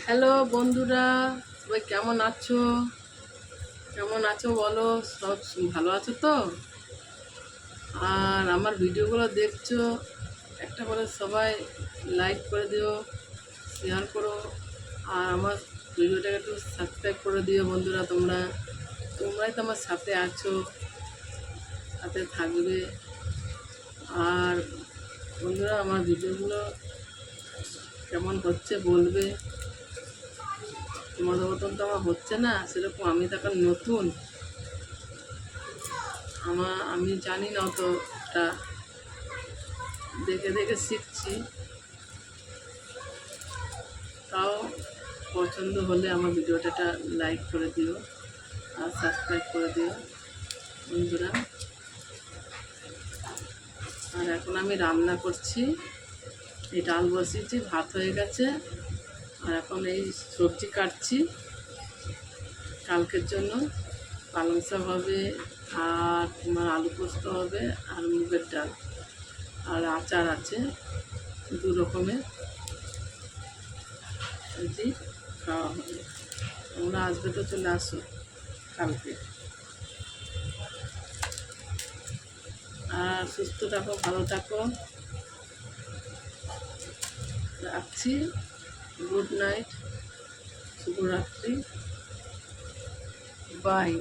Hello বন্ধুরা, সবাই কেমন আছো? বলো, সব ভালো আছো তো? আর আমার ভিডিওগুলো দেখছো, একটা করে সবাই লাইক করে দিও, শেয়ার করো। আর আমার ভিডিওটাকে একটু সাবস্ক্রাইব করে দিও বন্ধুরা। তোমরাই তো আমার সাথে আছো, সাথে থাকবে। আর বন্ধুরা, আমার ভিডিওগুলো কেমন হচ্ছে বলবে। তোমাদের মতন তো আমার হচ্ছে না, সেরকম আমি তো এখন নতুন। আমি জানি না অতটা, দেখে দেখে শিখছি। তাও পছন্দ হলে আমার ভিডিওটা লাইক করে দিও আর সাবস্ক্রাইব করে দিও বন্ধুরা। আর এখন আমি রান্না করছি, এই ডাল বসিয়েছি, ভাত হয়ে গেছে। আর এখন এই সবজি কাটছি কালকের জন্য। পালং শাক হবে, আর তোমার আলু পোস্ত হবে, আর মুগের ডাল, আর আচার আছে। দু রকমের সবজি খাওয়া হবে। তোমরা আসবে তো চলে আসো কালকে। আর সুস্থ থাকো, ভালো থাকো, রাখছি। গুড নাইট, শুভরাত্রি, বাই।